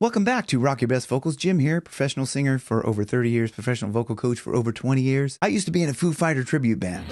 Welcome back to Rock Your Best Vocals. Jim here, professional singer for over 30 years, professional vocal coach for over 20 years. I used to be in a Foo Fighter tribute band.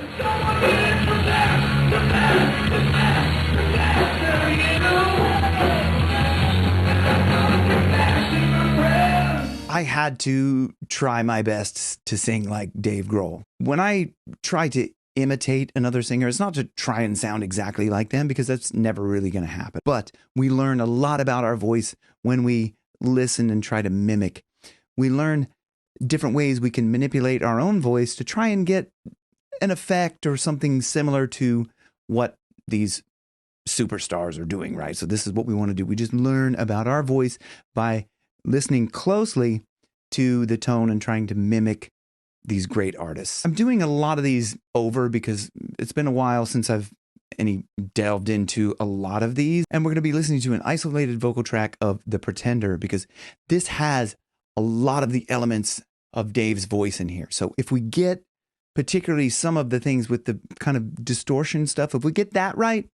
I had to try my best to sing like Dave Grohl. When I try to imitate another singer, it's not to try and sound exactly like them, because that's never really going to happen. But we learn a lot about our voice when we listen and try to mimic. We learn different ways we can manipulate our own voice to try and get an effect or something similar to what these superstars are doing, right? So this is what we want to do. We just learn about our voice by listening closely to the tone and trying to mimic these great artists. I'm doing a lot of these over because it's been a while since I've delved into a lot of these. And we're going to be listening to an isolated vocal track of The Pretender, because this has a lot of the elements of Dave's voice in here. So if we get particularly some of the things with the kind of distortion stuff, if we get that right,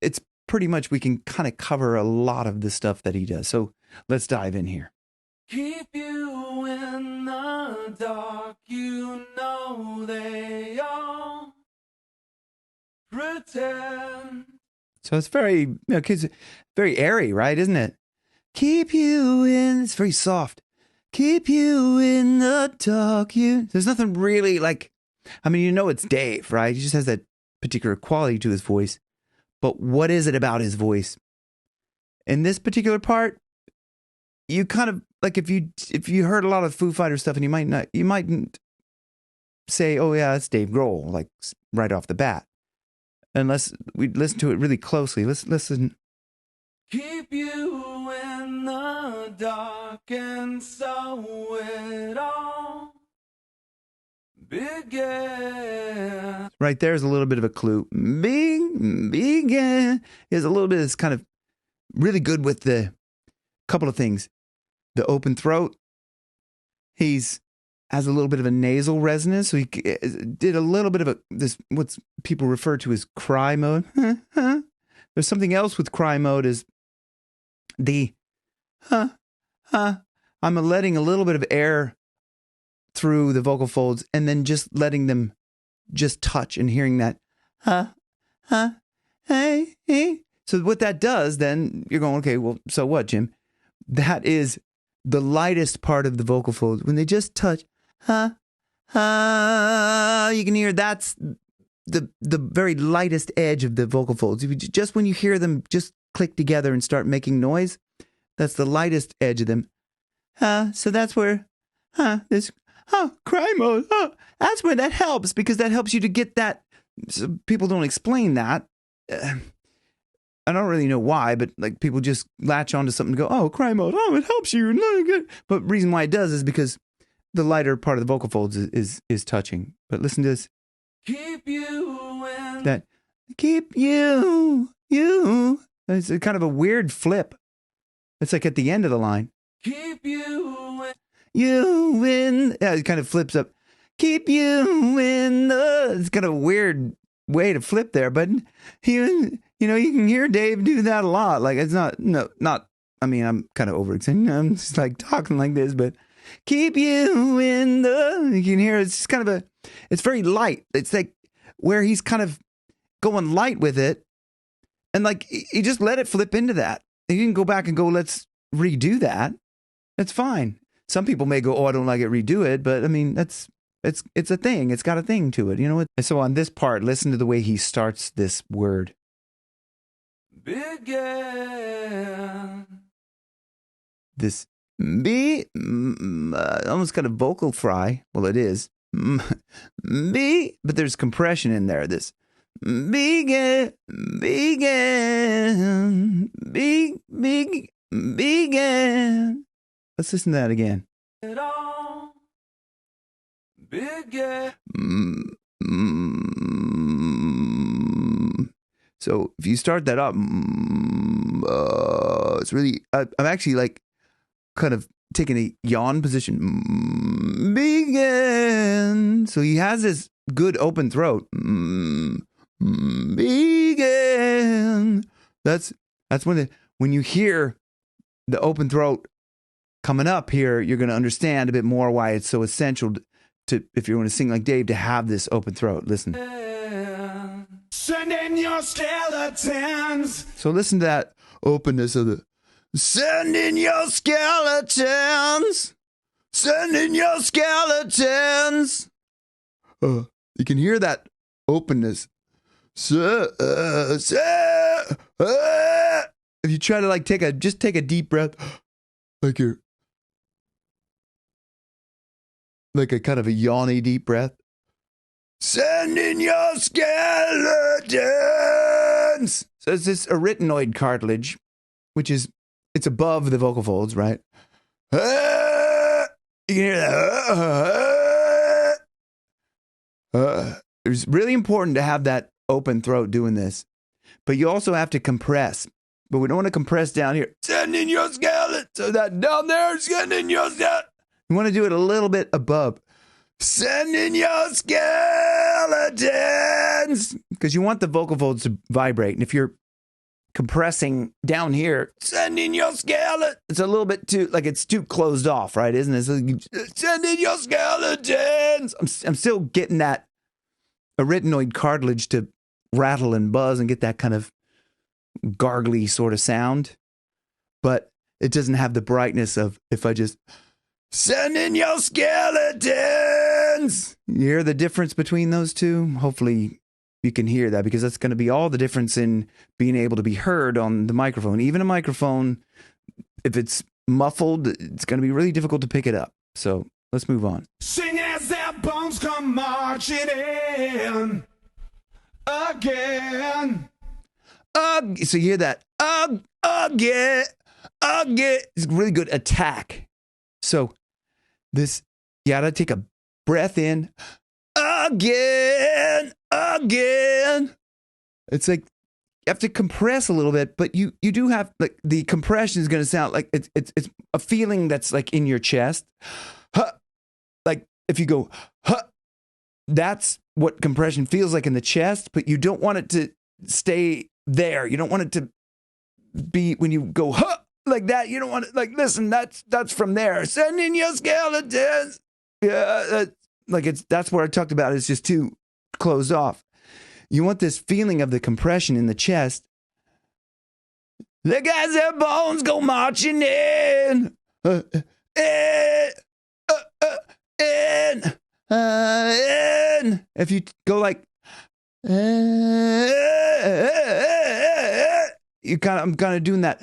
it's pretty much, we can kind of cover a lot of the stuff that he does. So let's dive in here. Keep you in the dark, you know they all pretend. So it's very, kids, very airy, right? Isn't it? Keep you in, it's very soft. Keep you in the dark, there's nothing really like, I mean, you know it's Dave, right? He just has that particular quality to his voice. But what is it about his voice? In this particular part, you kind of, like, if you heard a lot of Foo Fighter stuff, and you mightn't say, oh yeah, that's Dave Grohl, like right off the bat, unless we listen to it really closely. Let's listen. Keep you in the dark, and so it all began. Right there's a little bit of a clue. Began is a little bit of this kind of really good with the couple of things. The open throat. Has a little bit of a nasal resonance. So he did a little bit of what's people refer to as cry mode. There's something else with cry mode is the I'm letting a little bit of air through the vocal folds and then just letting them just touch and hearing that hey. So what that does, then you're going, okay, well, so what, Jim? That is the lightest part of the vocal folds. When they just touch, you can hear that's the very lightest edge of the vocal folds. Just when you hear them just click together and start making noise, that's the lightest edge of them. So that's where, this, cry mode, that's where that helps, because that helps you to get that. So people don't explain that. I don't really know why, but like people just latch onto something and go, oh, cry mode, oh, it helps you. But the reason why it does is because the lighter part of the vocal folds is touching. But listen to this. Keep you in. That, keep you. It's a kind of a weird flip. It's like at the end of the line. Keep you in. You in. Yeah, it kind of flips up. Keep you in the. It's kind of a weird way to flip there, but you can hear Dave do that a lot. Like, it's not, I mean, I'm kind of over-excited. I'm just like talking like this, but keep you in the, you can hear it's just kind of it's very light. It's like where he's kind of going light with it. And like, he just let it flip into that. He didn't go back and go, let's redo that. That's fine. Some people may go, oh, I don't like it, redo it. But I mean, it's a thing. It's got a thing to it. You know what? And so on this part, listen to the way he starts this word. Began. This almost got a vocal fry. Well, it is. But there's compression in there. This began. Let's listen to that again. It all began. So if you start that up, it's really, I'm actually like kind of taking a yawn position. Begin. So he has this good open throat. Begin. That's when you hear the open throat Coming up here, you're going to understand a bit more why it's so essential to, if you're going to sing like Dave, to have this open throat. Listen. Send in your skeletons. So listen to that openness of the. Send in your skeletons. Send in your skeletons. You can hear that openness. If you try to like take a deep breath, like you're like a kind of a yawny deep breath. Send in your skeletons. So it's this arytenoid cartilage, which is, it's above the vocal folds, right? You can hear that. It's really important to have that open throat doing this. But you also have to compress. But we don't want to compress down here. Send in your skeleton. So that down there, send in your skeleton. You want to do it a little bit above. Send in your skeletons. Because you want the vocal folds to vibrate. And if you're compressing down here, send in your skeleton. It's a little bit too, like it's too closed off, right? Isn't it? So send in your skeletons. I'm still getting that arytenoid cartilage to rattle and buzz and get that kind of gargly sort of sound. But it doesn't have the brightness of if I just send in your skeletons. You hear the difference between those two? Hopefully you can hear that, because that's going to be all the difference in being able to be heard on the microphone. Even a microphone, if it's muffled, it's going to be really difficult to pick it up. So let's move on. Sing as their bones come marching in again. So you hear that? Again. It's a really good attack. So this, you got to take a breath in. Again. It's like you have to compress a little bit, but you do have, like, the compression is going to sound like it's a feeling that's like in your chest. Huh. Like if you go, huh, that's what compression feels like in the chest, but you don't want it to stay there. You don't want it to be when you go, huh, like that. You don't want it, like, listen, that's from there. Send in your skeletons. Yeah, that's where I talked about. It's just too closed off. You want this feeling of the compression in the chest. The guys, their bones go marching in. In. If you go like, I'm kind of doing that,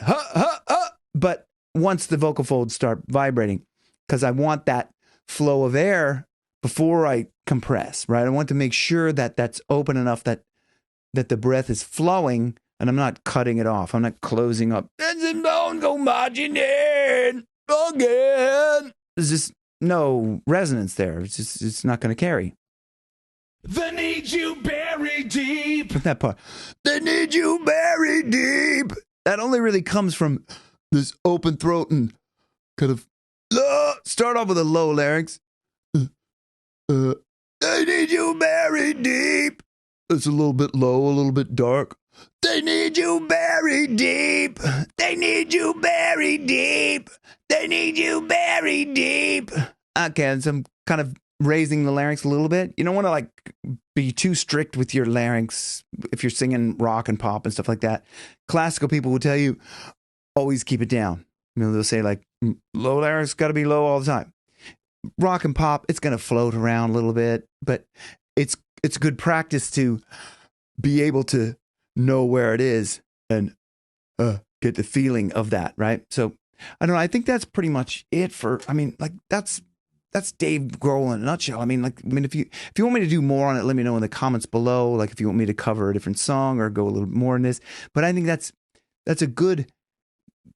but once the vocal folds start vibrating, because I want that flow of air before I compress, right? I want to make sure that that's open enough that the breath is flowing and I'm not cutting it off. I'm not closing up. And bone go marching in again. There's just no resonance there. It's not going to carry. They need you buried deep. That part. They need you buried deep. That only really comes from this open throat and kind of start off with a low larynx. They need you buried deep. It's a little bit low, a little bit dark. They need you buried deep. They need you buried deep. They need you buried deep. Okay, so I'm kind of raising the larynx a little bit. You don't want to like be too strict with your larynx if you're singing rock and pop and stuff like that. Classical people will tell you, always keep it down. You know, they'll say like, low larynx got to be low all the time. Rock and pop, it's going to float around a little bit, but it's good practice to be able to know where it is and get the feeling of that, right? So I don't know. I think that's pretty much it for. I mean, like that's Dave Grohl in a nutshell. I mean, if you want me to do more on it, let me know in the comments below. Like if you want me to cover a different song or go a little more in this. But I think that's a good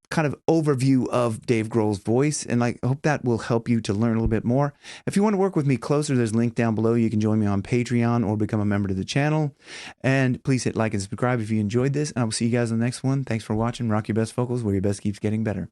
kind of overview of Dave Grohl's voice, and like I hope that will help you to learn a little bit more. If you want to work with me closer, there's a link down below. You can join me on Patreon or become a member to the channel. And please hit like and subscribe if you enjoyed this, and I will see you guys on the next one. Thanks for watching. Rock your best vocals, where your best keeps getting better.